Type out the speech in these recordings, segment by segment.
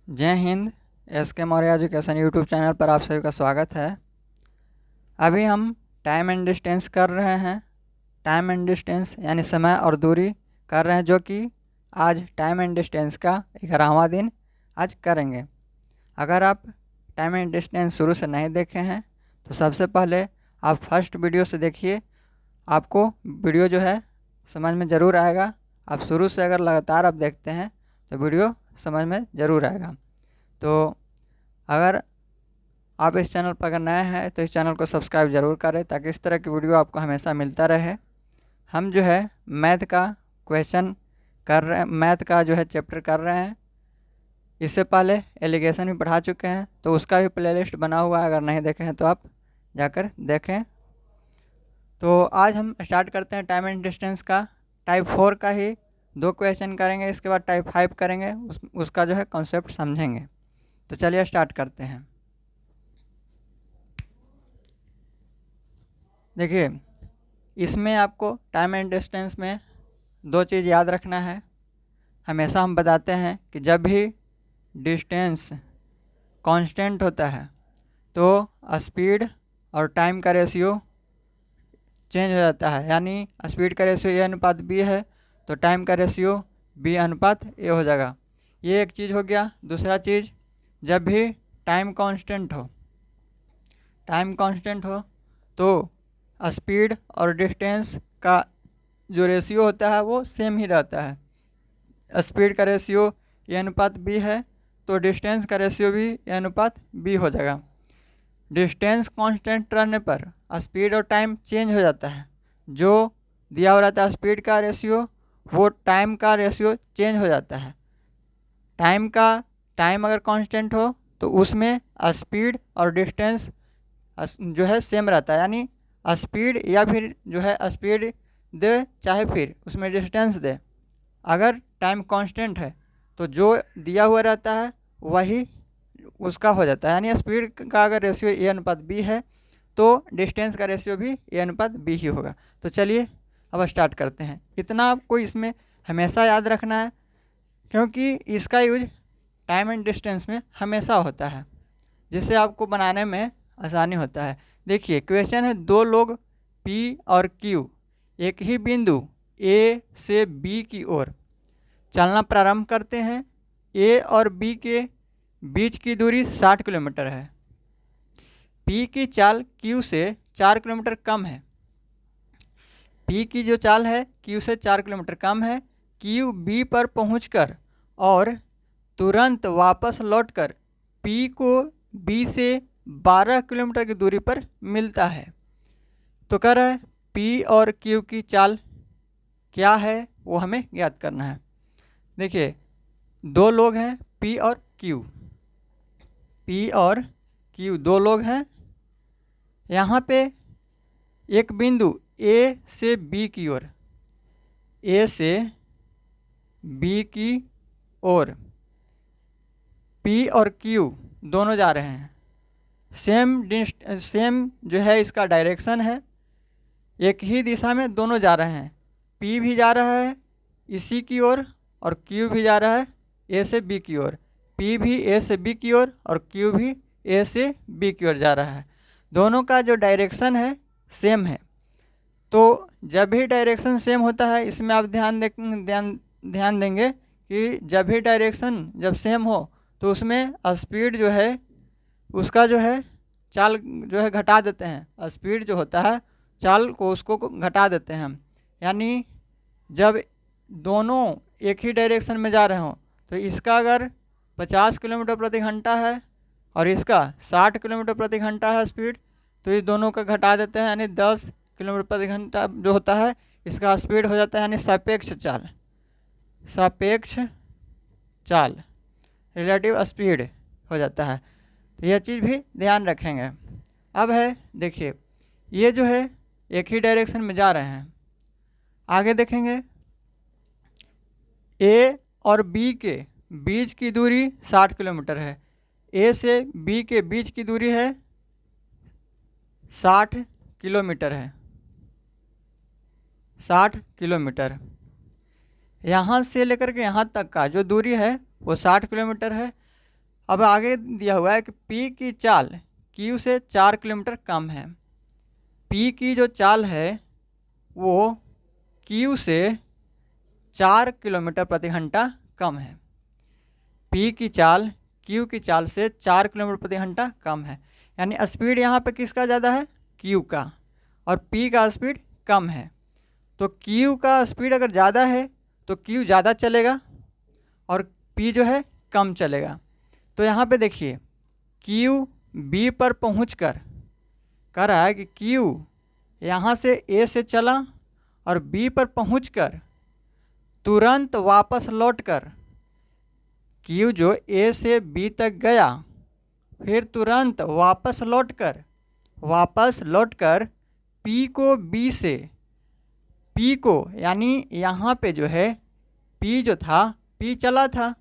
जय Hind. SK Maurya education YouTube channel पर आप सभी का स्वागत है। अभी हम टाइम एंड डिस्टेंस कर रहे हैं। टाइम एंड डिस्टेंस यानी समय और दूरी कर रहे हैं, जो कि आज टाइम एंड डिस्टेंस का 11वां दिन आज करेंगे। अगर आप टाइम एंड डिस्टेंस शुरू से नहीं देखे हैं तो सबसे पहले आप फर्स्ट वीडियो से देखिए। आपको वीडियो जो है समझ में ज़रूर आएगा। आप शुरू से अगर लगातार आप देखते हैं तो वीडियो समझ में ज़रूर आएगा। तो अगर आप इस चैनल पर अगर नए हैं तो इस चैनल को सब्सक्राइब ज़रूर करें, ताकि इस तरह की वीडियो आपको हमेशा मिलता रहे। हम जो है मैथ का क्वेश्चन कर रहे हैं, मैथ का जो है चैप्टर कर रहे हैं। इससे पहले एलिगेशन भी पढ़ा चुके हैं, तो उसका भी प्लेलिस्ट बना हुआ है, अगर नहीं देखे हैं तो आप जाकर देखें। तो आज हम स्टार्ट करते हैं टाइम एंड डिस्टेंस का। टाइप 4 का ही 2 क्वेश्चन करेंगे, इसके बाद टाइप 5 करेंगे। उसका जो है कॉन्सेप्ट समझेंगे। तो चलिए स्टार्ट करते हैं। देखिए, इसमें आपको टाइम एंड डिस्टेंस में 2 चीज़ याद रखना है। हमेशा हम बताते हैं कि जब भी डिस्टेंस कांस्टेंट होता है तो स्पीड और टाइम का रेशियो चेंज हो जाता है। यानी स्पीड का रेशियो A अनुपात B है तो टाइम का रेशियो B अनुपात A हो जाएगा। ये एक चीज़ हो गया। दूसरा चीज़, जब भी टाइम कांस्टेंट हो तो स्पीड और डिस्टेंस का जो रेशियो होता है वो सेम ही रहता है। स्पीड का रेशियो A अनुपात B है तो डिस्टेंस का रेशियो भी A अनुपात B हो जाएगा। डिस्टेंस कांस्टेंट रहने पर स्पीड और टाइम चेंज हो जाता है। जो दिया हुआ रहता है स्पीड का रेशियो, वो टाइम का रेशियो चेंज हो जाता है। टाइम अगर कांस्टेंट हो तो उसमें स्पीड और डिस्टेंस जो है सेम रहता है। यानी स्पीड या फिर जो है स्पीड दे चाहे फिर उसमें डिस्टेंस दे, अगर टाइम कांस्टेंट है तो जो दिया हुआ रहता है वही उसका हो जाता है। यानी स्पीड का अगर रेशियो A अनुपात B है तो डिस्टेंस का रेशियो भी A अनुपात B ही होगा। तो चलिए अब स्टार्ट करते हैं। इतना आपको इसमें हमेशा याद रखना है, क्योंकि इसका यूज टाइम एंड डिस्टेंस में हमेशा होता है, जिससे आपको बनाने में आसानी होता है। देखिए, क्वेश्चन है 2 लोग P और Q एक ही बिंदु A से B की ओर चलना प्रारंभ करते हैं। A और B के बीच की दूरी 60 किलोमीटर है। P की चाल Q से 4 किलोमीटर कम है। P की जो चाल है Q से 4 किलोमीटर कम है। Q B पर पहुंचकर और तुरंत वापस लौटकर P को B से 12 किलोमीटर की दूरी पर मिलता है। तो कह रहा है P और Q की चाल क्या है वो हमें याद करना है। देखिए, 2 लोग हैं P और Q। P और Q 2 लोग हैं। यहाँ पे एक बिंदु A से B की ओर, A से B की ओर P और Q दोनों जा रहे हैं। सेम जो है इसका डायरेक्शन है, एक ही दिशा में दोनों जा रहे हैं। P भी जा रहा है इसी की ओर और Q भी जा रहा है A से B की ओर। P भी A से B की ओर और Q भी A से B की ओर जा रहा है। दोनों का जो डायरेक्शन है सेम है। तो जब भी डायरेक्शन सेम होता है, इसमें आप ध्यान देंगे कि जब भी डायरेक्शन जब सेम हो तो उसमें स्पीड जो है उसका जो है चाल जो है घटा देते हैं। स्पीड जो होता है चाल को उसको घटा देते हैं हम। यानी जब दोनों एक ही डायरेक्शन में जा रहे हों तो इसका अगर 50 किलोमीटर प्रति घंटा है और इसका 60 किलोमीटर प्रति घंटा है स्पीड, तो ये दोनों का घटा देते हैं। यानी 10 किलोमीटर प्रति घंटा जो होता है इसका स्पीड हो जाता है। यानी सापेक्ष चाल रिलेटिव स्पीड हो जाता है। तो यह चीज़ भी ध्यान रखेंगे। अब है, देखिए, ये जो है एक ही डायरेक्शन में जा रहे हैं। आगे देखेंगे, A और B के बीच की दूरी 60 किलोमीटर है। A से B के बीच की दूरी है 60 किलोमीटर है। 60 किलोमीटर। यहाँ से लेकर के यहाँ तक का जो दूरी है वो 60 किलोमीटर है। अब आगे दिया हुआ है कि पी की चाल क्यू से 4 किलोमीटर कम है। पी की जो चाल है वो क्यू से 4 किलोमीटर प्रति घंटा कम है। पी की चाल क्यू की चाल से 4 किलोमीटर प्रति घंटा कम है, यानी स्पीड यहाँ पे किसका ज़्यादा है? क्यू का, और पी का स्पीड कम है। तो क्यू का स्पीड अगर ज़्यादा है तो क्यू ज़्यादा चलेगा और पी जो है कम चलेगा। तो यहाँ पे देखिए क्यू बी पर पहुँचकर कह रहा है कि क्यू यहाँ से ए से चला और बी पर पहुँचकर तुरंत वापस लौटकर क्यू जो ए से बी तक गया, फिर तुरंत वापस लौटकर पी को बी से पी को, यानी यहाँ पे जो है पी जो था, पी चला था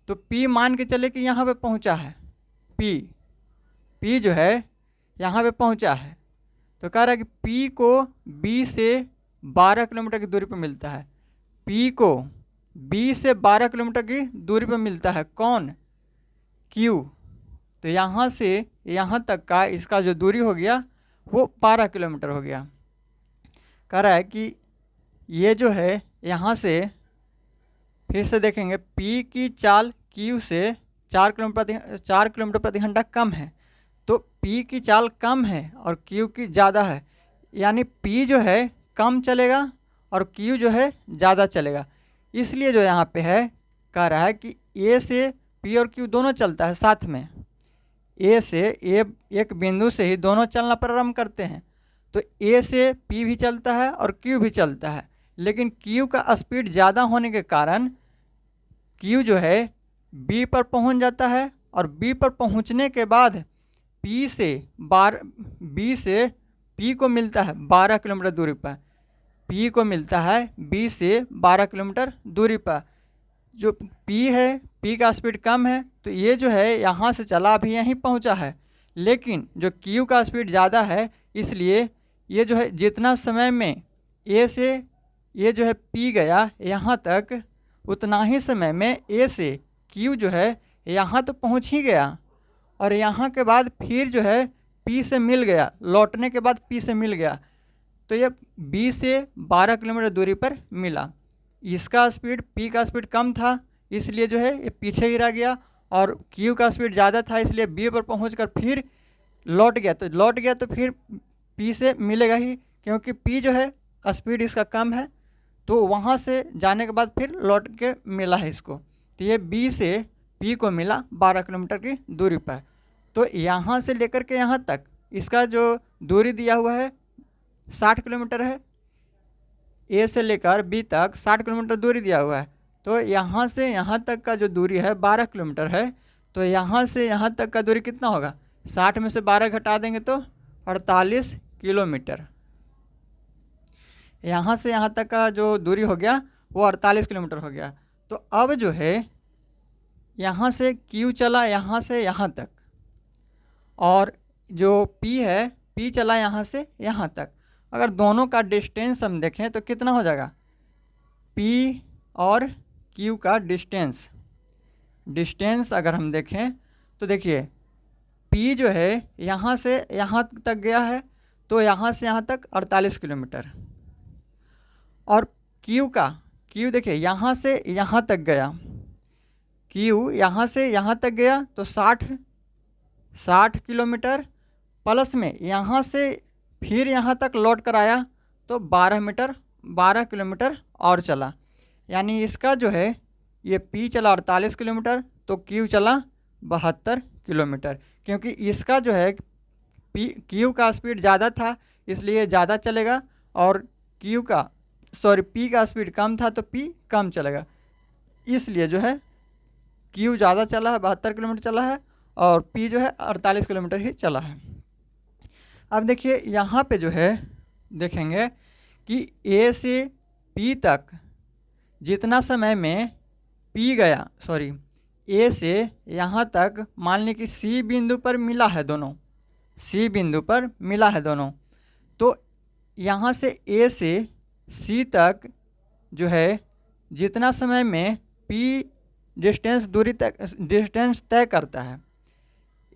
तो पी मान के चले कि यहाँ पे पहुँचा है, पी जो है यहाँ पे पहुँचा है। तो कह रहा है कि पी को बी से 12 किलोमीटर की दूरी पर मिलता है। पी को बी से 12 किलोमीटर की दूरी पर मिलता है कौन? क्यू। तो यहाँ से यहाँ तक का इसका जो दूरी हो गया वो 12 किलोमीटर हो गया। कह रहा है कि ये जो है यहाँ से फिर से देखेंगे पी की चाल क्यू से 4 किलोमीटर प्रति घंटा कम है। तो पी की चाल कम है और क्यू की ज़्यादा है, यानी पी जो है कम चलेगा और क्यू जो है ज़्यादा चलेगा। इसलिए जो यहाँ पे है कह रहा है कि ए से पी और क्यू दोनों चलता है साथ में। ए से एक बिंदु से ही दोनों चलना प्रारंभ करते हैं। तो ए से पी भी चलता है और क्यू भी चलता है, लेकिन क्यू का स्पीड ज़्यादा होने के कारण क्यू जो है बी पर पहुंच जाता है और बी पर पहुंचने के बाद बी से पी को मिलता है 12 किलोमीटर दूरी पर। पी को मिलता है बी से 12 किलोमीटर दूरी पर। जो पी है, पी का स्पीड कम है तो ये जो है यहाँ से चला भी यहीं पहुँचा है, लेकिन जो क्यू का स्पीड ज़्यादा है इसलिए ये जो है जितना समय में ए से ये जो है पी गया यहाँ तक, उतना ही समय में ए से क्यू जो है यहाँ तो पहुँच ही गया और यहाँ के बाद फिर जो है पी से मिल गया, लौटने के बाद पी से मिल गया। तो ये बी से 12 किलोमीटर दूरी पर मिला। इसका स्पीड, पी का स्पीड कम था इसलिए जो है ये पीछे गिरा गया, और क्यू का स्पीड ज़्यादा था इसलिए बी पर पहुंचकर फिर लौट गया तो फिर पी से मिलेगा ही, क्योंकि पी जो है स्पीड इसका कम है तो वहाँ से जाने के बाद फिर लौट के मिला है इसको। तो ये बी से पी को मिला 12 किलोमीटर की दूरी पर। तो यहाँ से लेकर के यहाँ तक इसका जो दूरी दिया हुआ है 60 किलोमीटर है। ए से लेकर बी तक 60 किलोमीटर दूरी दिया हुआ है। तो यहाँ से यहाँ तक का जो दूरी है 12 किलोमीटर है। तो यहाँ से यहाँ तक का दूरी कितना होगा? 60 में से 12 घटा देंगे तो 48 किलोमीटर। यहाँ से यहाँ तक का जो दूरी हो गया वो 48 किलोमीटर हो गया। तो अब जो है यहाँ से क्यू चला यहाँ से यहाँ तक, और जो पी है, पी चला यहाँ से यहाँ तक। अगर दोनों का डिस्टेंस हम देखें तो कितना हो जाएगा? पी और क्यू का डिस्टेंस अगर हम देखें तो देखिए पी जो है यहाँ से यहाँ तक गया है तो यहाँ से यहाँ तक 48 किलोमीटर, और क्यू देखिए यहाँ से यहाँ तक गया, क्यू यहाँ से यहाँ तक गया तो 60 किलोमीटर, प्लस में यहाँ से फिर यहाँ तक लौट कर आया तो 12 किलोमीटर और चला। यानी इसका जो है ये पी चला 48 किलोमीटर तो क्यू चला 72 किलोमीटर, क्योंकि इसका जो है क्यू का स्पीड ज़्यादा था इसलिए ज़्यादा चलेगा, और पी का स्पीड कम था तो पी कम चलेगा, इसलिए जो है क्यू ज़्यादा चला है, 72 किलोमीटर चला है, और पी जो है 48 किलोमीटर ही चला है। अब देखिए यहाँ पे जो है देखेंगे कि ए से पी तक जितना समय में पी गया, ए से यहाँ तक मान ली कि सी बिंदु पर मिला है दोनों, तो यहाँ से ए से सी तक जो है जितना समय में पी डिस्टेंस तय करता है।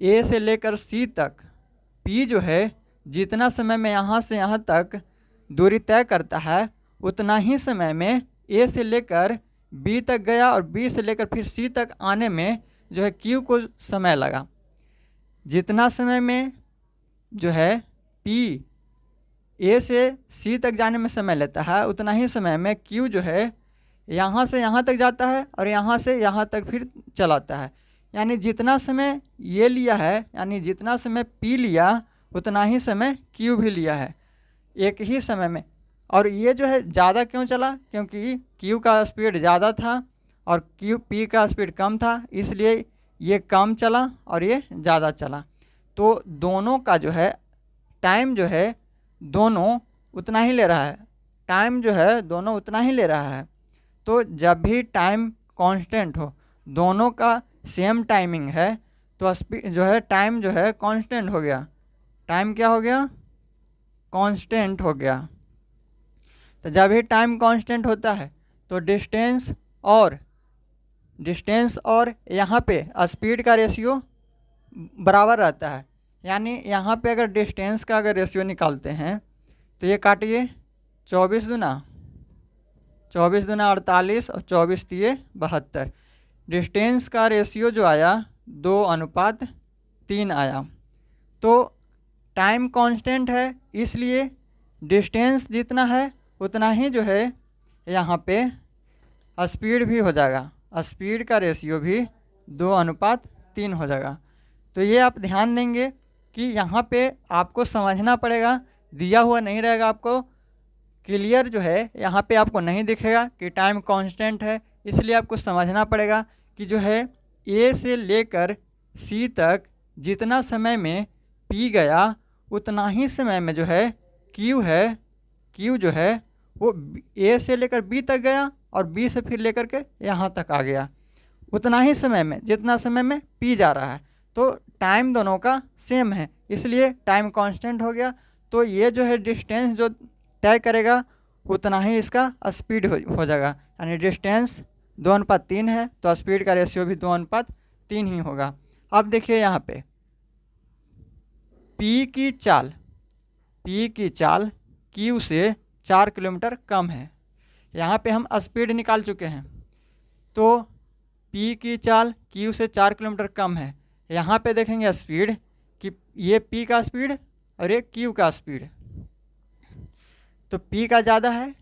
ए से लेकर सी तक पी जो है जितना समय में यहाँ से यहाँ तक दूरी तय करता है, उतना ही समय में ए से लेकर बी तक गया और बी से लेकर फिर सी तक आने में जो है क्यू को समय लगा। जितना समय में जो है पी ए से सी तक जाने में समय लेता है, उतना ही समय में क्यू जो है यहाँ से यहाँ तक जाता है और यहाँ से यहाँ तक फिर चलाता है। यानी जितना समय ये लिया है, यानी जितना समय पी लिया उतना ही समय क्यू भी लिया है एक ही समय में। और ये जो है ज़्यादा क्यों चला? क्योंकि क्यू का स्पीड ज़्यादा था और क्यू पी का स्पीड कम था, इसलिए ये कम चला और ये ज़्यादा चला। तो दोनों का जो है टाइम जो है दोनों उतना ही ले रहा है, टाइम जो है दोनों उतना ही ले रहा है। तो जब भी टाइम कांस्टेंट हो, दोनों का सेम टाइमिंग है, तो स्पीड जो है टाइम जो है कांस्टेंट हो गया। टाइम क्या हो गया? कांस्टेंट हो गया। तो जब भी टाइम कांस्टेंट होता है तो डिस्टेंस और यहाँ पे स्पीड का रेशियो बराबर रहता है। यानी यहाँ पे अगर डिस्टेंस का अगर रेशियो निकालते हैं तो ये काटिए, 24 दूना 48 और 24 तिये 72। डिस्टेंस का रेशियो जो आया 2:3 आया। तो टाइम कांस्टेंट है, इसलिए डिस्टेंस जितना है उतना ही जो है यहाँ पे स्पीड भी हो जाएगा। स्पीड का रेशियो भी 2:3 हो जाएगा। तो ये आप ध्यान देंगे कि यहाँ पे आपको समझना पड़ेगा, दिया हुआ नहीं रहेगा आपको क्लियर जो है, यहाँ पे आपको नहीं दिखेगा कि टाइम कांस्टेंट है, इसलिए आपको समझना पड़ेगा कि जो है ए से लेकर सी तक जितना समय में पी गया उतना ही समय में जो है क्यू जो है वो ए से लेकर बी तक गया और बी से फिर लेकर के यहाँ तक आ गया, उतना ही समय में जितना समय में पी जा रहा है। तो टाइम दोनों का सेम है, इसलिए टाइम कांस्टेंट हो गया। तो ये जो है डिस्टेंस जो तय करेगा उतना ही इसका स्पीड हो जाएगा। यानी डिस्टेंस 2:3 है तो स्पीड का रेशियो भी 2:3 ही होगा। अब देखिए यहाँ पे पी की चाल क्यू से 4 किलोमीटर कम है। यहाँ पे हम स्पीड निकाल चुके हैं, तो पी की चाल क्यू से 4 किलोमीटर कम है। यहाँ पे देखेंगे स्पीड कि ये पी का स्पीड और ये क्यू का स्पीड, तो पी का ज़्यादा है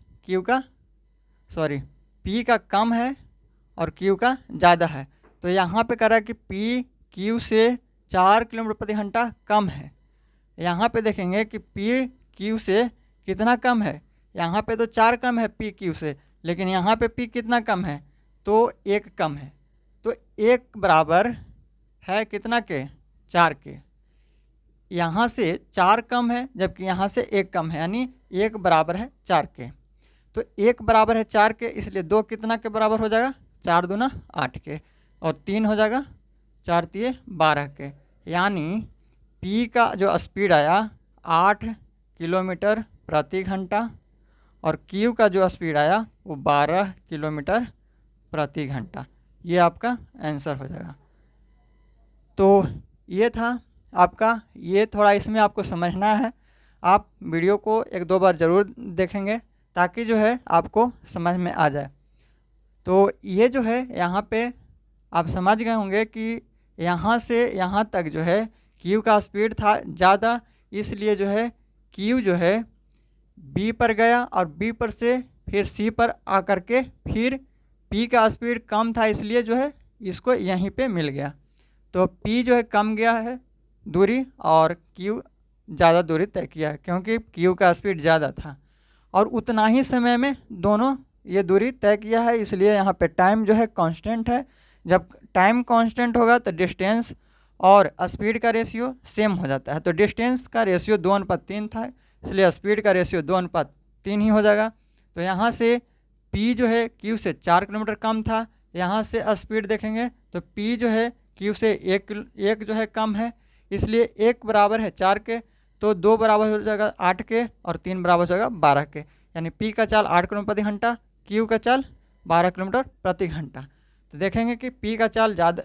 पी का कम है और क्यू का ज़्यादा है। तो यहाँ पे कह रहा है कि पी क्यू से 4 किलोमीटर प्रति घंटा कम है। यहाँ पे देखेंगे कि पी क्यू से कितना कम है, यहाँ पे तो 4 कम है पी क्यू से, लेकिन यहाँ पे पी कितना कम है? तो 1 कम है। तो 1 बराबर है कितना के? 4 के। यहाँ से 4 कम है जबकि यहाँ से 1 कम है, यानी 1 बराबर है 4 के। तो 1 बराबर है 4 के, इसलिए 2 कितना के बराबर हो जाएगा? 4 दूना 8 के, और 3 हो जाएगा 4 तिये 12 के। यानी पी का जो स्पीड आया 8 किलोमीटर प्रति घंटा और क्यू का जो स्पीड आया वो 12 किलोमीटर प्रति घंटा। ये आपका आंसर हो जाएगा। तो ये था आपका, ये थोड़ा इसमें आपको समझना है। आप वीडियो को 1-2 बार ज़रूर देखेंगे ताकि जो है आपको समझ में आ जाए। तो ये जो है यहाँ पे आप समझ गए होंगे कि यहाँ से यहाँ तक जो है क्यू का स्पीड था ज़्यादा, इसलिए जो है क्यू जो है बी पर गया और बी पर से फिर सी पर आकर के फिर पी का स्पीड कम था, इसलिए जो है इसको यहीं पे मिल गया। तो पी जो है कम गया है दूरी और क्यू ज़्यादा दूरी तय किया है, क्योंकि क्यू का स्पीड ज़्यादा था और उतना ही समय में दोनों ये दूरी तय किया है, इसलिए यहाँ पे टाइम जो है कांस्टेंट है। जब टाइम कांस्टेंट होगा तो डिस्टेंस और स्पीड का रेशियो सेम हो जाता है। तो डिस्टेंस का रेशियो 2:3 था, इसलिए स्पीड का रेशियो 2:3 ही हो जाएगा। तो यहाँ से पी जो है क्यू से 4 किलोमीटर कम था, यहाँ से स्पीड देखेंगे तो पी जो है क्यू से एक जो है कम है, इसलिए 1 बराबर है 4 के, तो 2 बराबर हो जाएगा 8 के और 3 बराबर हो जाएगा 12 के। यानी पी का चाल 8 किलोमीटर प्रति घंटा, क्यू का चाल 12 किलोमीटर प्रति घंटा। तो देखेंगे कि पी का चाल ज़्यादा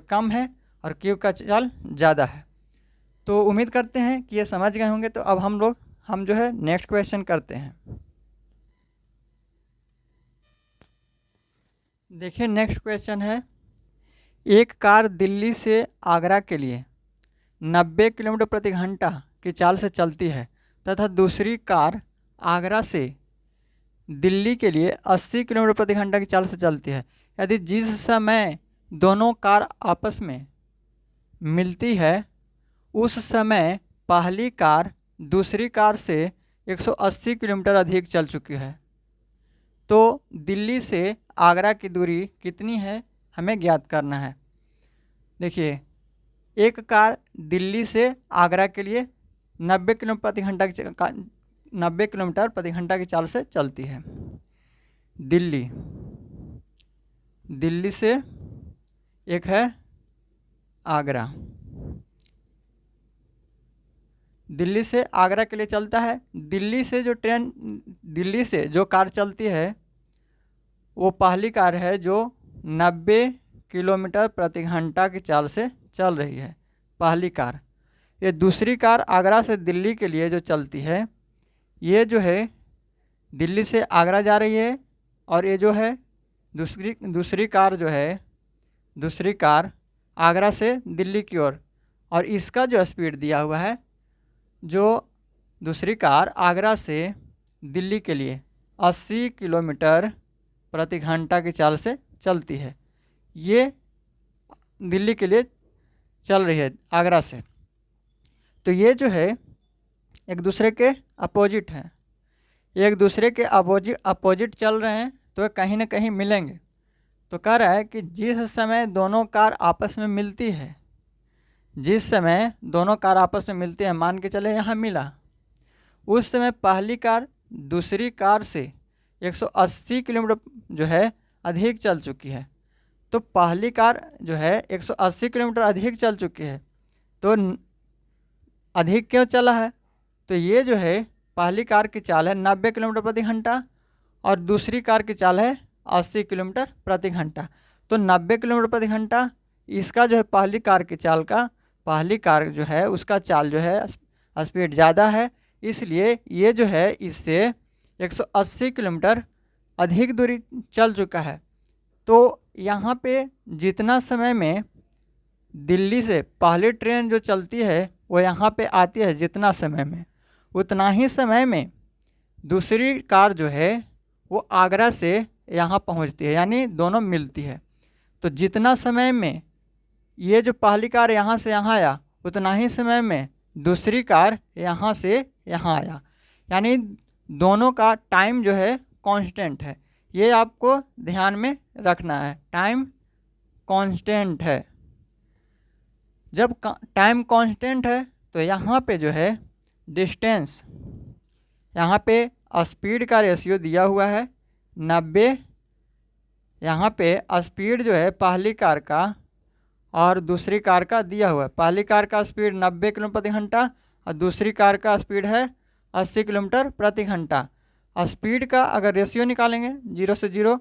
कम है और क्यू का चाल ज़्यादा है। तो उम्मीद करते हैं कि ये समझ गए होंगे। तो अब हम जो है नेक्स्ट क्वेश्चन करते हैं। देखिए नेक्स्ट क्वेश्चन है, एक कार दिल्ली से आगरा के लिए 90 किलोमीटर प्रति घंटा की चाल से चलती है तथा दूसरी कार आगरा से दिल्ली के लिए 80 किलोमीटर प्रति घंटा की चाल से चलती है। यदि जिस समय दोनों कार आपस में मिलती है उस समय पहली कार दूसरी कार से 180 किलोमीटर अधिक चल चुकी है, तो दिल्ली से आगरा की दूरी कितनी है हमें ज्ञात करना है। देखिए एक कार दिल्ली से आगरा के लिए 90 किलोमीटर प्रति घंटा की चाल से चलती है। दिल्ली से एक है आगरा, दिल्ली से आगरा के लिए चलता है। दिल्ली से जो कार चलती है वो पहली कार है जो 90 किलोमीटर प्रति घंटा की चाल से चल रही है, पहली कार। ये दूसरी कार आगरा से दिल्ली के लिए जो चलती है, ये जो है दिल्ली से आगरा जा रही है और ये जो है दूसरी कार आगरा से दिल्ली की ओर। और इसका जो स्पीड दिया हुआ है, जो दूसरी कार आगरा से दिल्ली के लिए 80 किलोमीटर प्रति घंटा की चाल से चलती है, ये दिल्ली के लिए चल रही है आगरा से। तो ये जो है एक दूसरे के अपोजिट हैं, एक दूसरे के अपोजिट चल रहे हैं, तो कहीं ना कहीं मिलेंगे। तो कह रहा है कि जिस समय दोनों कार आपस में मिलती है, मान के चले यहाँ मिला, उस समय पहली कार दूसरी कार से 180 किलोमीटर जो है अधिक चल चुकी है। तो पहली कार जो है 180 किलोमीटर अधिक चल चुकी है, तो अधिक क्यों चला है? तो ये जो है पहली कार की चाल है 90 किलोमीटर प्रति घंटा और दूसरी कार की चाल है 80 किलोमीटर प्रति घंटा। तो 90 किलोमीटर प्रति घंटा इसका जो है पहली कार जो है उसका चाल जो है स्पीड ज़्यादा है, इसलिए ये जो है इससे 180 किलोमीटर अधिक दूरी चल चुका है। तो यहाँ पे जितना समय में दिल्ली से पहली ट्रेन जो चलती है वो यहाँ पे आती है, जितना समय में, उतना ही समय में दूसरी कार जो है वो आगरा से यहाँ पहुँचती है, यानी दोनों मिलती है। तो जितना समय में ये जो पहली कार यहाँ से यहाँ आया, उतना ही समय में दूसरी कार यहाँ से यहाँ आया, यानी दोनों का टाइम जो है कांस्टेंट है। ये आपको ध्यान में रखना है, टाइम कांस्टेंट है। जब टाइम कांस्टेंट है तो यहाँ पे जो है डिस्टेंस, यहाँ पे स्पीड का रेशियो दिया हुआ है 90। यहाँ पे स्पीड जो है पहली कार का और दूसरी कार का दिया हुआ है। पहली कार का स्पीड 90 किलोमीटर प्रति घंटा और दूसरी कार का स्पीड है 80 किलोमीटर प्रति घंटा। स्पीड का अगर रेशियो निकालेंगे 0 से 0,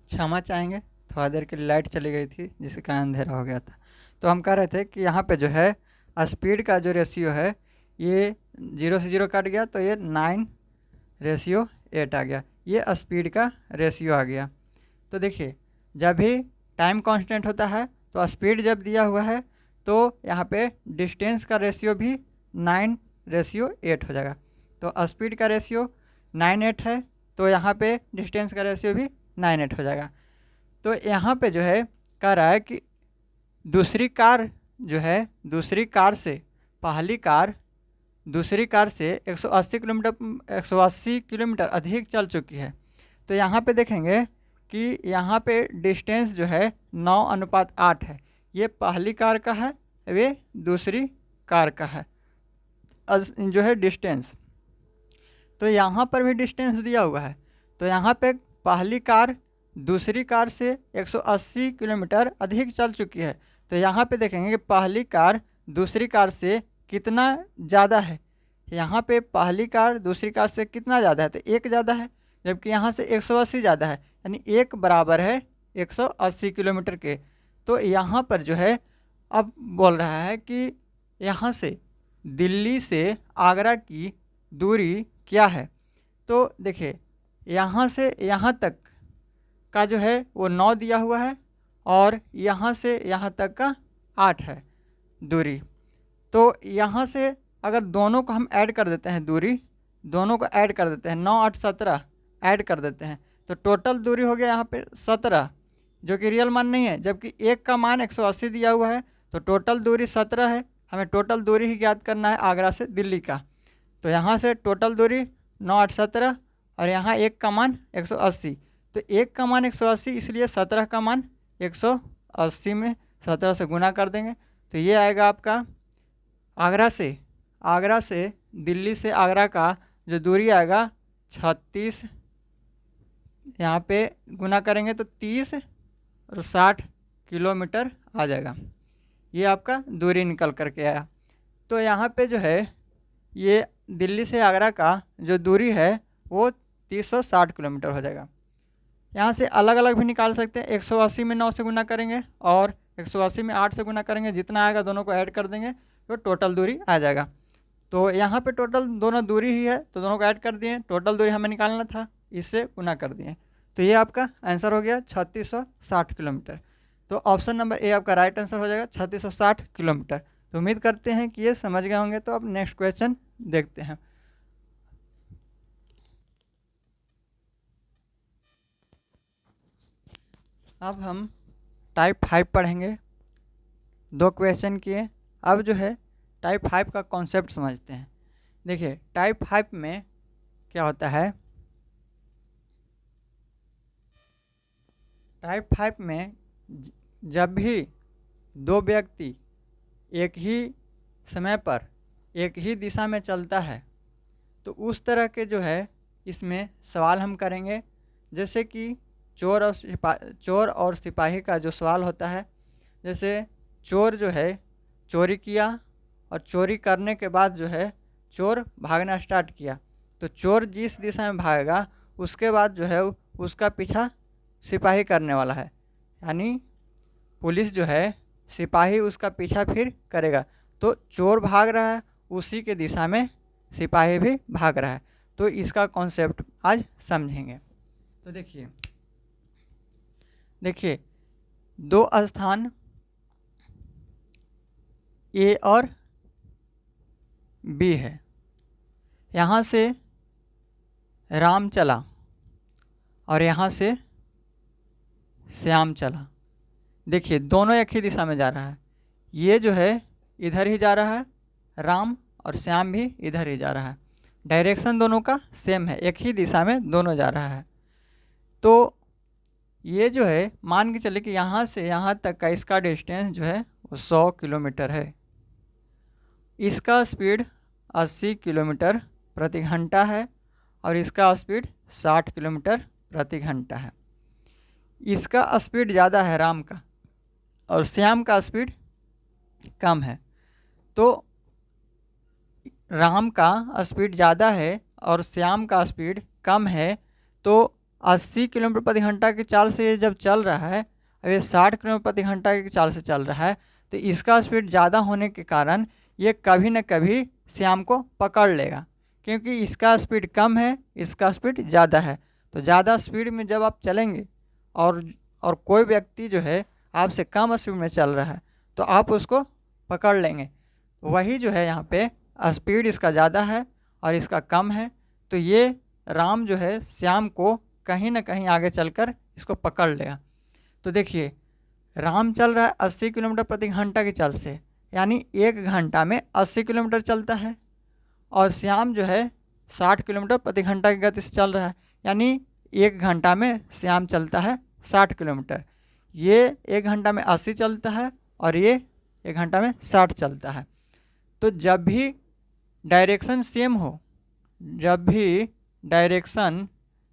क्षमा चाहेंगे थोड़ा देर के लिए लाइट चली गई थी जिसके कारण अंधेरा हो गया था। तो हम कह रहे थे कि यहाँ पे जो है स्पीड का जो रेशियो है ये 0 से 0 कट गया, तो ये 9:8 आ गया, ये स्पीड का रेशियो आ गया। तो देखिए जब भी टाइम कांस्टेंट होता है तो स्पीड जब दिया हुआ है तो यहाँ पे डिस्टेंस का रेशियो भी 9:8 हो जाएगा। तो स्पीड का रेशियो 9:8 है, तो यहाँ पे डिस्टेंस का रेशियो भी 9:8 हो जाएगा। तो यहाँ पे जो है कह रहा है कि दूसरी कार जो है दूसरी कार से 180 किलोमीटर अधिक चल चुकी है। तो यहाँ पे देखेंगे कि यहाँ पे डिस्टेंस जो है 9:8 है, ये पहली कार का है, वे दूसरी कार का है जो है डिस्टेंस। तो यहाँ पर भी डिस्टेंस दिया हुआ है, तो यहाँ पे पहली कार दूसरी कार से 180 किलोमीटर अधिक चल चुकी है। तो यहाँ पे देखेंगे कि पहली कार दूसरी कार से कितना ज़्यादा है। यहाँ पे पहली कार दूसरी कार से कितना ज़्यादा है, तो 1 ज़्यादा है, जबकि यहाँ से 180 ज़्यादा है, यानी एक बराबर है 180 किलोमीटर के। तो यहाँ पर जो है अब बोल रहा है कि यहाँ से दिल्ली से आगरा की दूरी क्या है। तो देखिए यहाँ से यहाँ तक का जो है वो 9 दिया हुआ है और यहाँ से यहाँ तक का 8 है दूरी। तो यहाँ से अगर दोनों को हम ऐड कर देते हैं, दूरी दोनों को ऐड कर देते हैं, 9 8 17 ऐड कर देते हैं, तो टोटल दूरी हो गया यहाँ पे 17, जो कि रियल मान नहीं है, जबकि एक का मान 180 दिया हुआ है। तो टोटल दूरी 17 है, हमें टोटल दूरी ही ज्ञात करना है आगरा से दिल्ली का। तो यहाँ से टोटल दूरी 9 8 17 और यहाँ एक का मान 180, तो एक का मान 180, इसलिए 17 का मान 180 में 17 से गुना कर देंगे। तो ये आएगा आपका आगरा से दिल्ली से आगरा का जो दूरी आएगा 36, यहाँ पे गुना करेंगे तो 30 और 60 किलोमीटर आ जाएगा। ये आपका दूरी निकल कर के आया। तो यहाँ पे जो है ये दिल्ली से आगरा का जो दूरी है वो 360 किलोमीटर हो जाएगा। यहाँ से अलग अलग भी निकाल सकते हैं, 180 में 9 से गुना करेंगे और 180 में 8 से गुना करेंगे, जितना आएगा दोनों को ऐड कर देंगे तो टोटल दूरी आ जाएगा। तो यहाँ पे टोटल दोनों दूरी ही है, तो दोनों को ऐड कर दिए, टोटल दूरी हमें निकालना था, इससे गुना कर दिए। तो ये आपका आंसर हो गया 3660 किलोमीटर। तो ऑप्शन नंबर ए आपका राइट आंसर हो जाएगा 3660 किलोमीटर। तो उम्मीद करते हैं कि ये समझ गए होंगे। तो अब नेक्स्ट क्वेश्चन देखते हैं। अब हम टाइप 5 पढ़ेंगे, 2 क्वेश्चन किए। अब जो है टाइप 5 का कॉन्सेप्ट समझते हैं। देखिए टाइप 5 में क्या होता है, टाइप 5 में जब भी दो व्यक्ति एक ही समय पर एक ही दिशा में चलता है तो उस तरह के जो है इसमें सवाल हम करेंगे। जैसे कि चोर और सिपाही का जो सवाल होता है, जैसे चोर जो है चोरी किया और चोरी करने के बाद जो है चोर भागना स्टार्ट किया, तो चोर जिस दिशा में भागेगा उसके बाद जो है उसका पीछा सिपाही करने वाला है, यानी पुलिस जो है सिपाही उसका पीछा फिर करेगा। तो चोर भाग रहा है, उसी के दिशा में सिपाही भी भाग रहा है। तो इसका कॉन्सेप्ट आज समझेंगे। तो देखिए 2 स्थान ए और बी है। यहाँ से राम चला और यहाँ से श्याम चला। देखिए दोनों एक ही दिशा में जा रहा है, ये जो है इधर ही जा रहा है, राम और श्याम भी इधर ही जा रहा है। डायरेक्शन दोनों का सेम है, एक ही दिशा में दोनों जा रहा है। तो ये जो है मान के चले कि यहाँ से यहाँ तक का इसका डिस्टेंस जो है वो 100 किलोमीटर है। इसका स्पीड 80 किलोमीटर प्रति घंटा है और इसका स्पीड 60 किलोमीटर प्रति घंटा है। इसका स्पीड ज़्यादा है राम का और श्याम का स्पीड कम है। तो राम का स्पीड ज़्यादा है और श्याम का स्पीड कम है, तो 80 किलोमीटर प्रति घंटा की चाल से ये जब चल रहा है, अब ये 60 किलोमीटर प्रति घंटा की चाल से चल रहा है, तो इसका स्पीड ज़्यादा होने के कारण ये कभी न कभी श्याम को पकड़ लेगा, क्योंकि इसका स्पीड कम है, इसका स्पीड ज़्यादा है। तो ज़्यादा स्पीड में जब आप चलेंगे और कोई व्यक्ति जो है आपसे कम स्पीड में चल रहा है तो आप उसको पकड़ लेंगे। वही जो है यहाँ पे स्पीड इसका ज़्यादा है और इसका कम है, तो ये राम जो है श्याम को कहीं ना कहीं आगे चलकर इसको पकड़ लेगा। तो देखिए राम चल रहा है 80 किलोमीटर प्रति घंटा की चाल से, यानी 1 घंटा में 80 किलोमीटर चलता है, और श्याम जो है 60 किलोमीटर प्रति घंटा की गति से चल रहा है, यानी 1 घंटा में श्याम चलता है 60 किलोमीटर। ये 1 घंटा में 80 चलता है और ये 1 घंटा में 60 चलता है। तो जब भी डायरेक्शन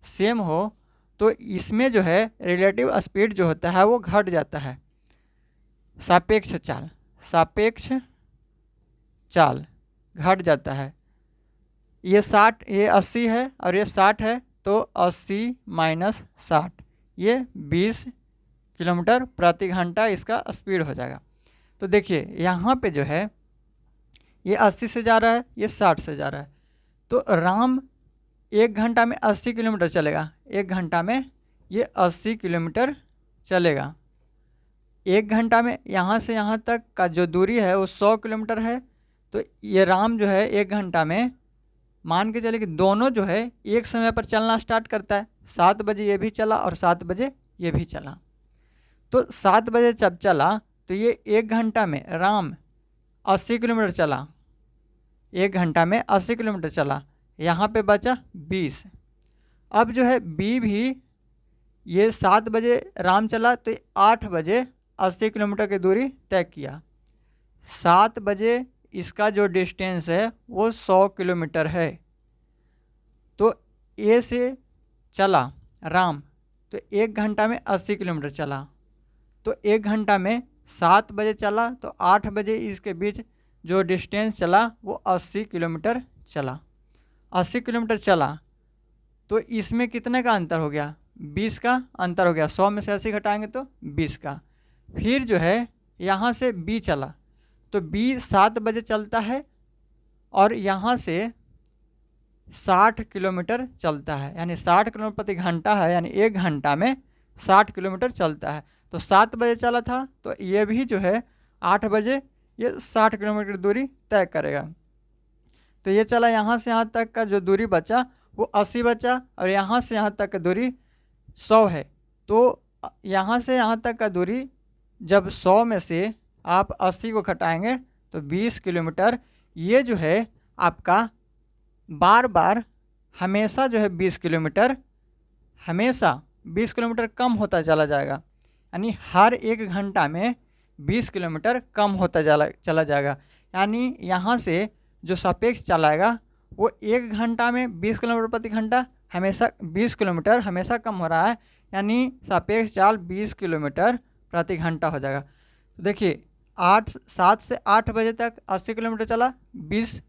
सेम हो तो इसमें जो है रिलेटिव स्पीड जो होता है वो घट जाता है। सापेक्ष चाल घट जाता है। ये 80 है और ये 60 है, तो तो 80 माइनस 60, ये 20 किलोमीटर प्रति घंटा इसका स्पीड हो जाएगा। तो देखिए यहाँ पे जो है ये 80 से जा रहा है, ये 60 से जा रहा है, तो राम 1 घंटा में 80 किलोमीटर चलेगा। 1 घंटा में ये 80 किलोमीटर चलेगा। 1 घंटा में यहाँ से यहाँ तक का जो दूरी है वो 100 किलोमीटर है। तो ये राम जो है 1 घंटा में मान के चले कि दोनों जो है एक समय पर चलना स्टार्ट करता है। 7 बजे ये भी चला और 7 बजे ये भी चला। तो 7 बजे जब चला तो ये 1 घंटा में राम 80 किलोमीटर चला। 1 घंटा में 80 किलोमीटर चला, यहाँ पे बचा 20। अब जो है बी भी ये 7 बजे राम चला तो 8 बजे 80 किलोमीटर की दूरी तय किया। 7 बजे इसका जो डिस्टेंस है वो 100 किलोमीटर है। तो ए से चला राम तो 1 घंटा में 80 किलोमीटर चला। तो 1 घंटा में 7 बजे चला तो 8 बजे इसके बीच जो डिस्टेंस चला वो 80 किलोमीटर चला। 80 किलोमीटर चला तो इसमें कितने का अंतर हो गया? 20 का अंतर हो गया। 100 में से 80 घटाएंगे तो 20 का। फिर जो है यहाँ से बी चला तो बी 7 बजे चलता है और यहाँ से 60 किलोमीटर चलता है, यानी 60 किलोमीटर प्रति घंटा है, यानी 1 घंटा में 60 किलोमीटर चलता है। तो 7 बजे चला था तो ये भी जो है 8 बजे ये 60 किलोमीटर दूरी तय करेगा। तो ये चला यहाँ से यहाँ तक का जो दूरी बचा वो 80 बचा और यहाँ से यहाँ तक का दूरी 100 है। तो यहाँ से यहाँ तक का दूरी जब 100 में से आप 80 को घटाएंगे तो 20 किलोमीटर। ये जो है आपका बार बार हमेशा जो है 20 किलोमीटर हमेशा 20 किलोमीटर कम होता चला जाएगा, यानी हर 1 घंटा में 20 किलोमीटर कम होता चला जाएगा। यानी यहाँ से जो सापेक्ष चलाएगा वो 1 घंटा में 20 किलोमीटर प्रति घंटा हमेशा 20 किलोमीटर हमेशा कम हो रहा है, यानी सापेक्ष चाल 20 किलोमीटर प्रति घंटा हो जाएगा। तो देखिए 7 से 8 बजे तक 80 किलोमीटर चला, 20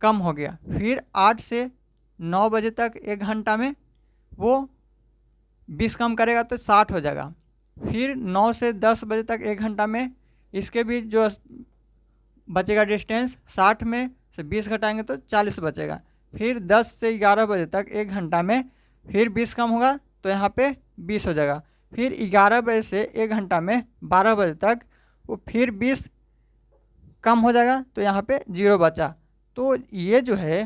कम हो गया। फिर 8 से 9 बजे तक 1 घंटा में वो 20 कम करेगा तो 60 हो जाएगा। फिर 9 से 10 बजे तक 1 घंटा में इसके बीच जो बचेगा डिस्टेंस 60 में से 20 घटाएंगे तो 40 बचेगा। फिर 10 से 11 बजे तक 1 घंटा में फिर 20 कम होगा तो यहाँ पे 20 हो जाएगा। फिर 11 बजे से 1 घंटा में 12 बजे तक वो फिर 20 कम हो जाएगा तो यहाँ पे 0 बचा। तो ये जो है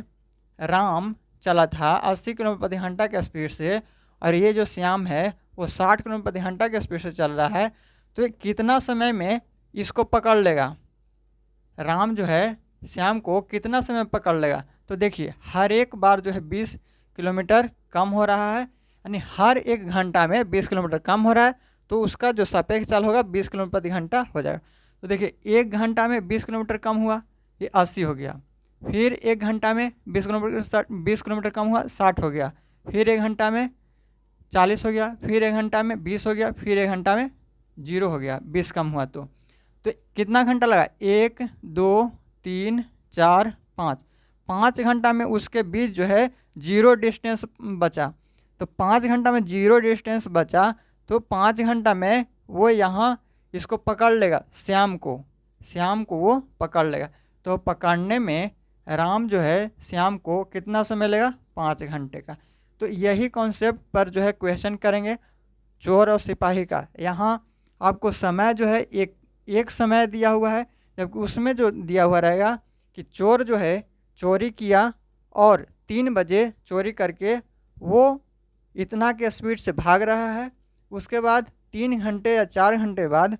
राम चला था 80 किलोमीटर प्रति घंटा के स्पीड से और ये जो श्याम है वो 60 किलोमीटर प्रति घंटा के स्पीड से चल रहा है। तो ये कितना समय में इसको पकड़ लेगा? राम जो है श्याम को कितना समय पकड़ लेगा? तो देखिए हर एक बार जो है 20 किलोमीटर कम हो रहा है, यानी हर 1 घंटा में 20 किलोमीटर कम हो रहा है, तो उसका जो सापेक्ष चाल होगा 20 किलोमीटर प्रति घंटा हो जाएगा। तो देखिए 1 घंटा में 20 किलोमीटर कम हुआ, ये 80 हो गया। फिर 1 घंटा में 20 किलोमीटर कम हुआ, 60 हो गया। फिर 1 घंटा में 40 हो गया। फिर 1 घंटा में 20 हो गया। फिर 1 घंटा में 0 हो गया, 20 कम हुआ। तो कितना घंटा लगा? 1 2 3 4 5 घंटा में उसके बीच जो है 0 डिस्टेंस बचा। तो 5 घंटा में 0 डिस्टेंस बचा तो 5 घंटा में वो यहाँ इसको पकड़ लेगा, श्याम को वो पकड़ लेगा। तो पकड़ने में राम जो है श्याम को कितना समय लेगा? 5 घंटे का। तो यही कॉन्सेप्ट पर जो है क्वेश्चन करेंगे चोर और सिपाही का। यहाँ आपको समय जो है एक समय दिया हुआ है, जबकि उसमें जो दिया हुआ रहेगा कि चोर जो है चोरी किया और 3 बजे चोरी करके वो इतना के स्पीड से भाग रहा है। उसके बाद 3 घंटे या 4 घंटे बाद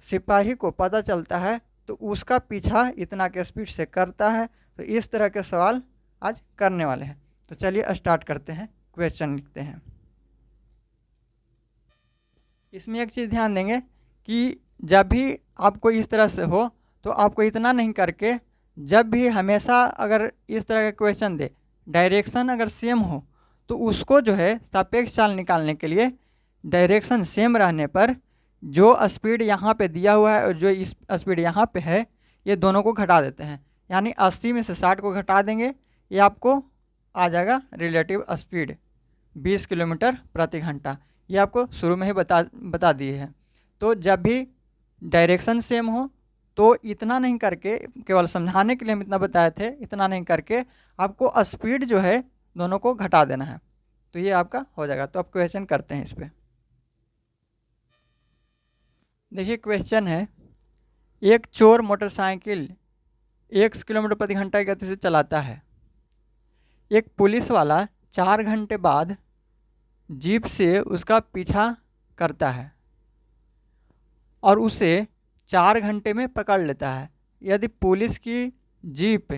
सिपाही को पता चलता है तो उसका पीछा इतना के स्पीड से करता है। तो इस तरह के सवाल आज करने वाले हैं। तो चलिए स्टार्ट करते हैं, क्वेश्चन लिखते हैं। इसमें एक चीज़ ध्यान देंगे कि जब भी आपको इस तरह से हो तो आपको इतना नहीं करके, जब भी हमेशा अगर इस तरह का क्वेश्चन दे, डायरेक्शन अगर सेम हो तो उसको जो है सापेक्ष चाल निकालने के लिए डायरेक्शन सेम रहने पर जो स्पीड यहाँ पे दिया हुआ है और जो इस स्पीड यहाँ पे है ये दोनों को घटा देते हैं, यानी 80 में से 60 को घटा देंगे, ये आपको आ जाएगा रिलेटिव स्पीड। 20 किलोमीटर प्रति घंटा। ये आपको शुरू में ही बता दिए हैं। तो जब भी डायरेक्शन सेम हो तो इतना नहीं करके, केवल समझाने के लिए हम इतना बताए थे, इतना नहीं करके आपको स्पीड जो है दोनों को घटा देना है। तो ये आपका हो जाएगा। तो अब क्वेश्चन करते हैं इस पर। देखिए क्वेश्चन है, एक चोर मोटरसाइकिल 1 किलोमीटर प्रति घंटा की गति से चलाता है। एक पुलिस वाला 4 घंटे बाद जीप से उसका पीछा करता है और उसे 4 घंटे में पकड़ लेता है। यदि पुलिस की जीप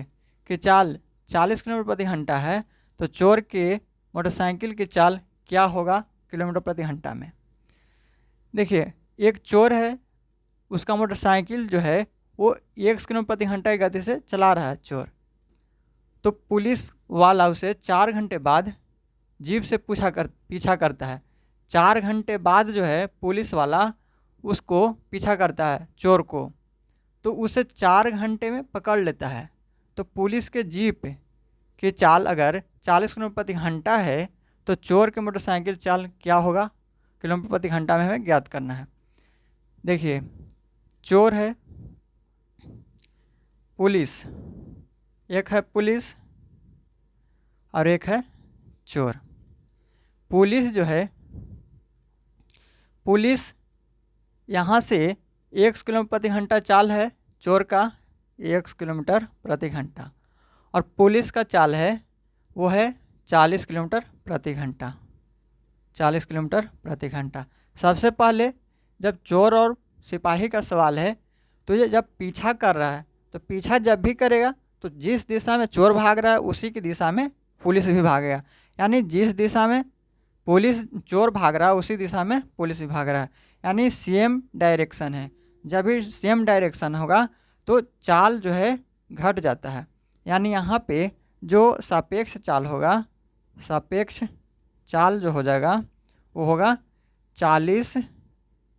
की चाल 40 किलोमीटर प्रति घंटा है तो चोर के मोटरसाइकिल की चाल क्या होगा किलोमीटर प्रति घंटा में। देखिए एक चोर है, उसका मोटरसाइकिल जो है वो 1 किलोमीटर प्रति घंटा की गति से चला रहा है चोर। तो पुलिस वाला उसे 4 घंटे बाद जीप से पीछा करता है। 4 घंटे बाद जो है पुलिस वाला उसको पीछा करता है चोर को, तो उसे 4 घंटे में पकड़ लेता है। तो पुलिस के जीप की चाल अगर 40 किलोमीटर प्रति घंटा है तो चोर के मोटरसाइकिल चाल क्या होगा किलोमीटर प्रति घंटा में हमें ज्ञात करना है। देखिए चोर है, पुलिस, एक है पुलिस और एक है चोर। पुलिस जो है, पुलिस यहाँ से 1 किलोमीटर प्रति घंटा चाल है चोर का 1 किलोमीटर प्रति घंटा, और पुलिस का चाल है वो है 40 किलोमीटर प्रति घंटा, 40 किलोमीटर प्रति घंटा। सबसे पहले जब चोर और सिपाही का सवाल है तो ये जब पीछा कर रहा है तो पीछा जब भी करेगा तो जिस दिशा में चोर भाग रहा है उसी की दिशा में पुलिस भी भागेगा। यानी जिस दिशा में चोर भाग रहा है उसी दिशा में पुलिस भी भाग रहा है, यानी सेम डायरेक्शन है। जब भी सेम डायरेक्शन होगा तो चाल जो है घट जाता है। यानी यहाँ पे जो सापेक्ष चाल होगा, सापेक्ष चाल जो हो जाएगा वो होगा 40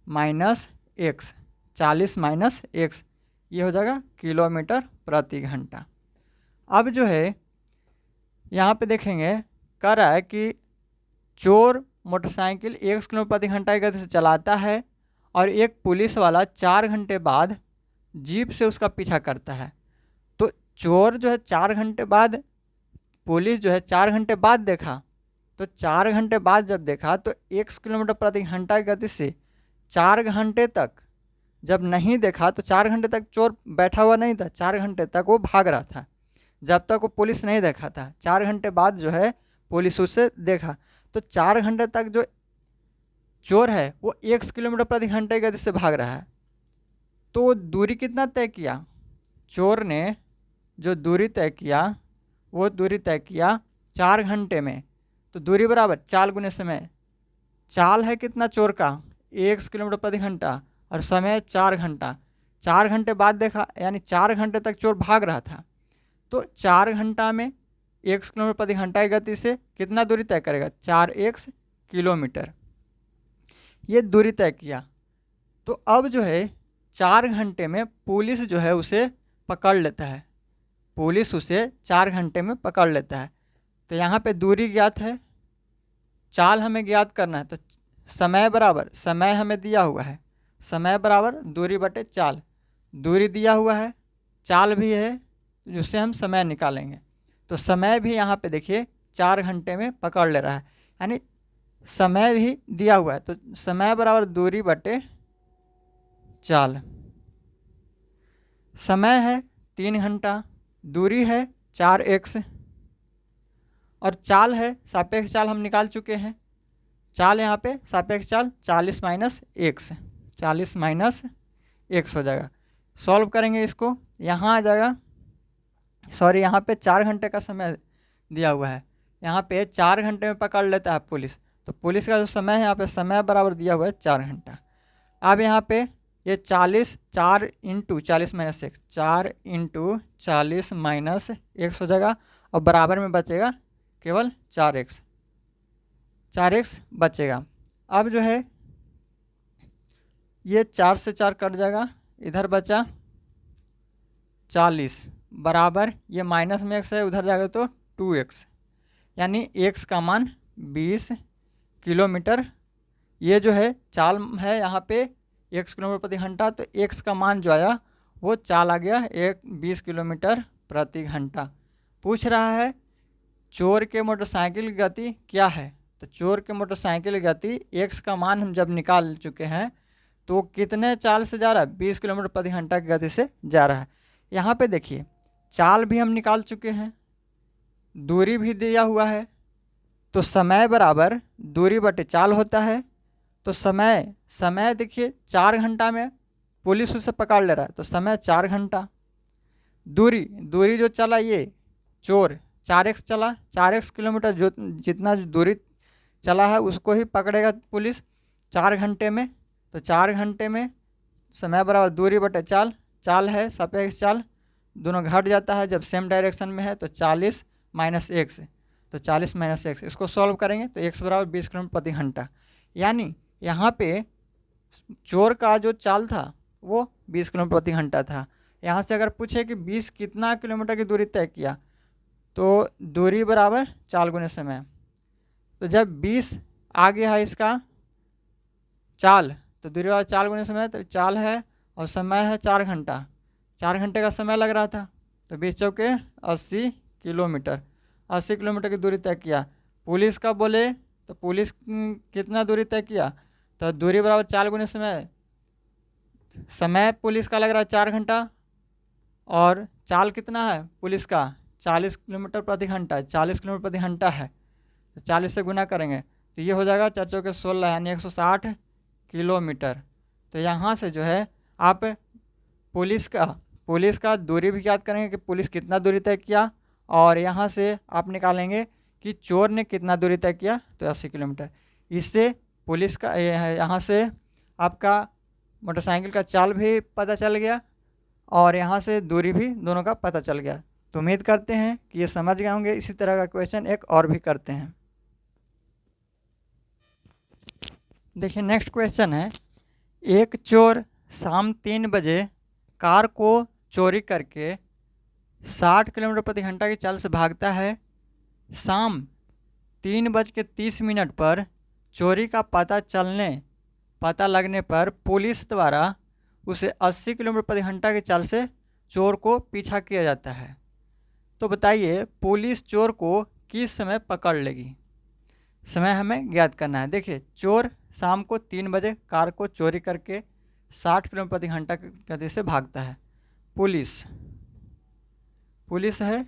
माइनस एक्स, 40 माइनस एक्स, ये हो जाएगा किलोमीटर प्रति घंटा। अब जो है यहाँ पे देखेंगे कह रहा है कि चोर मोटरसाइकिल 1 किलोमीटर प्रति घंटा की गति से चलाता है और एक पुलिस वाला 4 घंटे बाद जीप से उसका पीछा करता है। तो चोर जो है 4 घंटे बाद, पुलिस जो है 4 घंटे बाद देखा, तो 4 घंटे बाद जब देखा तो 1 किलोमीटर प्रति घंटा की गति से 4 घंटे तक जब नहीं देखा तो 4 घंटे तक चोर बैठा हुआ नहीं था, 4 घंटे तक वो भाग रहा था जब तक वो पुलिस नहीं देखा था। 4 घंटे बाद जो है पुलिस उसे देखा, तो 4 घंटे तक जो चोर है वो 1 किलोमीटर प्रति घंटे की गति से भाग रहा है। तो दूरी कितना तय किया, चोर ने जो दूरी तय किया वो दूरी तय किया 4 घंटे में। तो दूरी बराबर चाल गुने समय, चाल है कितना चोर का 1 किलोमीटर प्रति घंटा और समय 4 घंटा। 4 घंटे बाद देखा, यानी 4 घंटे तक चोर भाग रहा था। तो 4 घंटा में 1 किलोमीटर प्रति घंटा की गति से कितना दूरी तय करेगा, 4x किलोमीटर, ये दूरी तय किया। तो अब जो है 4 घंटे में पुलिस जो है उसे पकड़ लेता है, पुलिस उसे 4 घंटे में पकड़ लेता है। तो यहाँ पे दूरी ज्ञात है, चाल हमें ज्ञात करना है। तो समय बराबर, समय हमें दिया हुआ है, समय बराबर दूरी बटे चाल, दूरी दिया हुआ है, चाल भी है जिससे हम समय निकालेंगे। तो समय भी यहाँ पे देखिए 4 घंटे में पकड़ ले रहा है, यानी समय भी दिया हुआ है। तो समय बराबर दूरी बटे चाल, समय है 3 घंटा, दूरी है 4x और चाल है सापेक्ष चाल हम निकाल चुके हैं। चाल यहाँ पे सापेक्ष चाल 40 माइनस एक्स, 40 माइनस एक्स हो जाएगा। सॉल्व करेंगे इसको, यहाँ आ जाएगा, सॉरी यहाँ पे 4 घंटे का समय दिया हुआ है, यहाँ पे 4 घंटे में पकड़ लेता है पुलिस। तो पुलिस का जो समय है यहाँ पे समय बराबर दिया हुआ है 4 घंटा। अब यहाँ पे ये 40, 4 into 40 minus x, 4 into 40 minus x हो जाएगा और बराबर में बचेगा केवल 4x, 4x बचेगा। अब जो है ये 4 से 4 कट जाएगा, इधर बचा 40 बराबर ये माइनस में x है, उधर जाएगा तो 2x, यानी x का मान 20 किलोमीटर। ये जो है चाल है यहाँ पे x किलोमीटर प्रति घंटा, तो x का मान जो आया वो चाल आ गया 20 किलोमीटर प्रति घंटा। पूछ रहा है चोर के मोटरसाइकिल की गति क्या है। तो चोर के मोटरसाइकिल की गति x का मान हम जब निकाल चुके हैं तो कितने चाल से जा रहा है, 20 किलोमीटर प्रति घंटा की गति से जा रहा है। यहाँ पे देखिए चाल भी हम निकाल चुके हैं, दूरी भी दिया हुआ है, तो समय बराबर दूरी बटे चाल होता है। तो समय देखिए 4 घंटा में पुलिस उसे पकड़ ले रहा है, तो समय 4 घंटा। दूरी जो चला ये चोर 4x चला, 4x किलोमीटर जो जितना दूरी चला है उसको ही पकड़ेगा पुलिस 4 घंटे में। तो 4 घंटे में समय बराबर दूरी बटे चाल, चाल है सापेक्ष चाल, दोनों घट जाता है जब सेम डायरेक्शन में है, तो 40 माइनस x, तो 40 माइनस x, इसको सॉल्व करेंगे तो x बराबर 20 किलोमीटर प्रति घंटा। यानी यहाँ पे चोर का जो चाल था वो 20 किलोमीटर प्रति घंटा था। यहाँ से अगर पूछे कि 20 कितना किलोमीटर की दूरी तय किया, तो दूरी बराबर चाल गुने समय। तो जब 20 आ गया है इसका चाल, तो दूरी बराबर चाल गुने समय, तो चाल है और समय है 4 घंटा, 4 घंटे का समय लग रहा था, तो 20 चौके 80 किलोमीटर, 80 किलोमीटर की दूरी तय किया। पुलिस का बोले तो पुलिस कितना दूरी तय किया, तो दूरी बराबर चाल गुने समय, समय पुलिस का लग रहा है 4 घंटा और चाल कितना है पुलिस का 40 किलोमीटर प्रति घंटा, 40 किलोमीटर प्रति घंटा है, तो 40 से गुना करेंगे तो ये हो जाएगा 4 चौके 16 यानी 160 किलोमीटर। तो यहाँ से जो है आप पुलिस का दूरी भी याद करेंगे कि पुलिस कितना दूरी तय किया, और यहाँ से आप निकालेंगे कि चोर ने कितना दूरी तय किया, तो 80 किलोमीटर। इससे पुलिस का यहाँ से आपका मोटरसाइकिल का चाल भी पता चल गया और यहाँ से दूरी भी दोनों का पता चल गया। तो उम्मीद करते हैं कि ये समझ गए होंगे। इसी तरह का क्वेश्चन एक और भी करते हैं। देखिए नेक्स्ट क्वेश्चन है, एक चोर शाम 3 बजे कार को चोरी करके 60 किलोमीटर प्रति घंटा की चाल से भागता है। शाम 3:30 पर चोरी का पता लगने पर पुलिस द्वारा उसे 80 किलोमीटर प्रति घंटा की चाल से चोर को पीछा किया जाता है। तो बताइए पुलिस चोर को किस समय पकड़ लेगी। समय हमें ज्ञात करना है। देखिए चोर शाम को 3 बजे कार को चोरी करके 60 किलोमीटर प्रति घंटा की गति से भागता है। पुलिस है,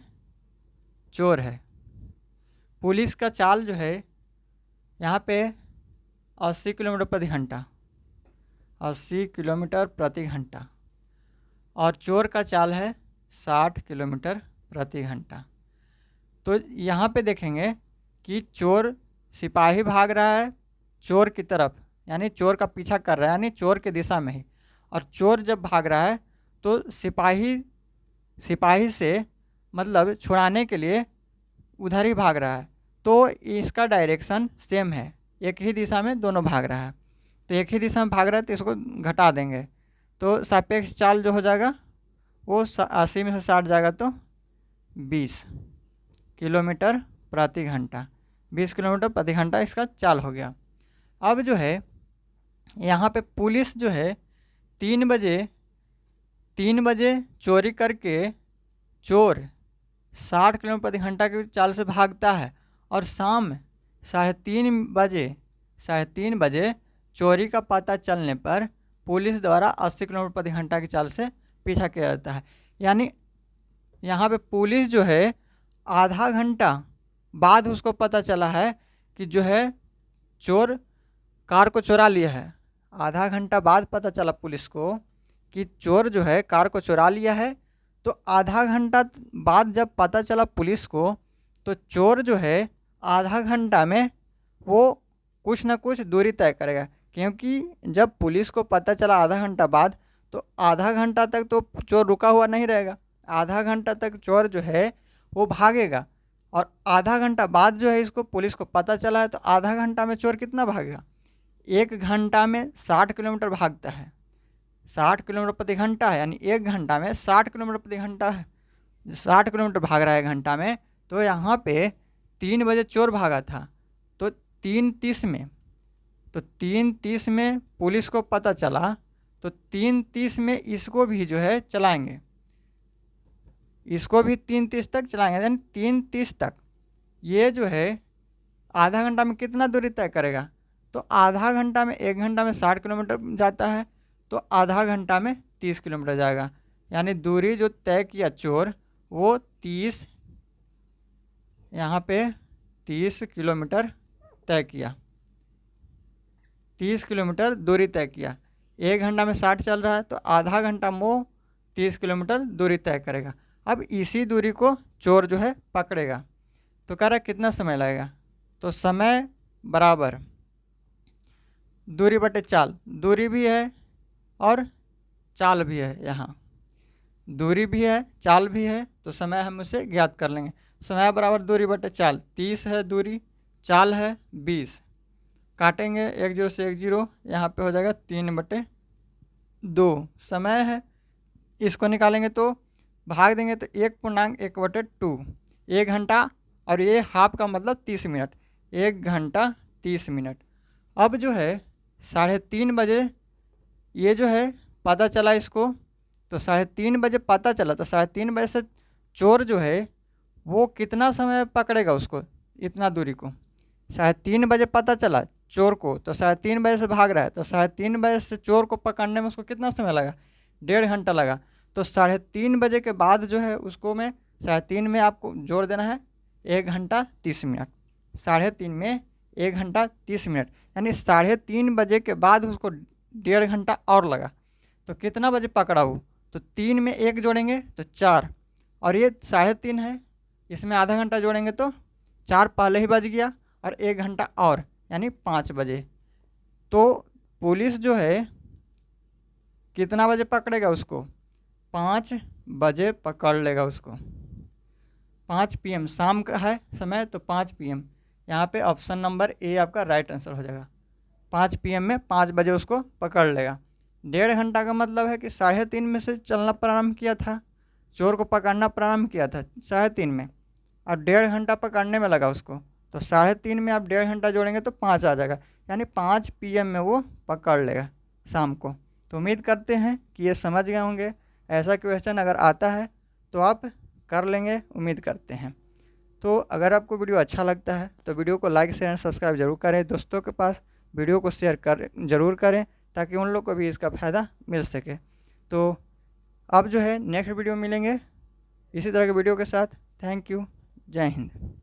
चोर है। पुलिस का चाल जो है यहाँ पे 80 किलोमीटर प्रति घंटा, 80 किलोमीटर प्रति घंटा, और चोर का चाल है 60 किलोमीटर प्रति घंटा। तो यहाँ पे देखेंगे कि चोर सिपाही भाग रहा है चोर की तरफ, यानी चोर का पीछा कर रहा है, यानी चोर के दिशा में ही। और चोर जब भाग रहा है तो सिपाही से मतलब छुड़ाने के लिए उधर ही भाग रहा है, तो इसका डायरेक्शन सेम है, एक ही दिशा में दोनों भाग रहा है। तो एक ही दिशा में भाग रहा है तो इसको घटा देंगे, तो सापेक्ष चाल जो हो जाएगा वो 80 में से 60 जाएगा तो 20 किलोमीटर प्रति घंटा, 20 किलोमीटर प्रति घंटा इसका चाल हो गया। अब जो है यहाँ पे पुलिस जो है 3 बजे चोरी करके चोर 60 किलोमीटर प्रति घंटा की चाल से भागता है, और शाम 3:30 बजे चोरी का पता चलने पर पुलिस द्वारा 80 किलोमीटर प्रति घंटा की चाल से पीछा किया जाता है। यानी यहाँ पे पुलिस जो है आधा घंटा बाद उसको पता चला है कि जो है चोर कार को चुरा लिया है। आधा घंटा बाद पता चला पुलिस को कि चोर जो है कार को चुरा लिया है। तो आधा घंटा बाद जब पता चला पुलिस को, तो चोर जो है आधा घंटा में वो कुछ ना कुछ दूरी तय करेगा, क्योंकि जब पुलिस को पता चला आधा घंटा बाद, तो आधा घंटा तक तो चोर रुका हुआ नहीं रहेगा, आधा घंटा तक चोर जो है वो भागेगा। और आधा घंटा बाद जो है इसको पुलिस को पता चला है, तो आधा घंटा में चोर कितना भागेगा, 1 घंटा में 60 किलोमीटर भागता है, 60 किलोमीटर प्रति घंटा है, यानी 1 घंटा में 60 किलोमीटर प्रति घंटा है, 60 किलोमीटर भाग रहा है घंटा में। तो यहाँ पे 3 बजे चोर भागा था, तो 3:30 में, तो 3:30 में पुलिस को पता चला, तो 3:30 में इसको भी जो है चलाएंगे, इसको भी 3:30 तक चलाएंगे, यानी 3:30 तक। ये जो है आधा घंटा में कितना दूरी तय करेगा, तो आधा घंटा में, 1 घंटा में 60 किलोमीटर जाता है, तो आधा घंटा में 30 किलोमीटर जाएगा। यानी दूरी जो तय किया चोर वो 30, यहाँ पे 30 किलोमीटर तय किया, 30 किलोमीटर दूरी तय किया। 1 घंटा में 60 चल रहा है, तो आधा घंटा वो 30 किलोमीटर दूरी तय करेगा। अब इसी दूरी को चोर जो है पकड़ेगा, तो कह रहा है कितना समय लगेगा, तो समय बराबर दूरी बटे चाल, दूरी भी है और चाल भी है, यहाँ दूरी भी है चाल भी है, तो समय हम उसे ज्ञात कर लेंगे। समय बराबर दूरी बटे चाल, 30 है दूरी, चाल है 20, काटेंगे 1 0 से 1 0, यहाँ पे हो जाएगा 3/2। समय है, इसको निकालेंगे तो भाग देंगे तो 1.1/2, 1 घंटा, और ये हाफ का मतलब 30 मिनट, 1 घंटा 30 मिनट। अब जो है 3:30 बजे ये जो है पता चला इसको, तो 3:30 बजे पता चला, तो 3:30 बजे से चोर जो है वो कितना समय पकड़ेगा उसको, इतना दूरी को। 3:30 बजे पता चला चोर को, तो 3:30 बजे से भाग रहा है, तो 3:30 बजे से चोर को पकड़ने में उसको कितना समय लगा, 1.5 घंटा लगा। तो 3:30 बजे के बाद जो है उसको मैं 3:30 में आपको जोड़ देना है 1 घंटा 30 मिनट, 3:30 में 1 घंटा 30 मिनट, यानी 3:30 बजे के बाद उसको 1.5 घंटा और लगा। तो कितना बजे पकड़ा हो, तो 3 में 1 जोड़ेंगे तो 4, और ये 3:30 है, इसमें आधा घंटा जोड़ेंगे तो 4 पहले ही बज गया, और 1 घंटा और, यानी 5 बजे। तो पुलिस जो है कितना बजे पकड़ेगा उसको, 5 बजे पकड़ लेगा उसको। 5 PM शाम का है समय, तो 5 PM, यहाँ पे ऑप्शन नंबर ए आपका राइट आंसर हो जाएगा। 5 PM में 5 बजे उसको पकड़ लेगा। 1.5 घंटा का मतलब है कि 3:30 में से चलना प्रारंभ किया था, चोर को पकड़ना प्रारंभ किया था 3:30 में, और 1.5 घंटा पकड़ने में लगा उसको, तो 3:30 में आप 1.5 घंटा जोड़ेंगे तो 5 आ जाएगा, यानी 5 PM में वो पकड़ लेगा शाम को। तो उम्मीद करते हैं कि ये समझ गए होंगे। ऐसा क्वेश्चन अगर आता है तो आप कर लेंगे, उम्मीद करते हैं। तो अगर आपको वीडियो अच्छा लगता है तो वीडियो को लाइक शेयर एंड सब्सक्राइब जरूर करें, दोस्तों के पास वीडियो को शेयर जरूर करें, ताकि उन लोग को भी इसका फ़ायदा मिल सके। तो अब जो है नेक्स्ट वीडियो मिलेंगे इसी तरह के वीडियो के साथ। थैंक यू, जय हिंद।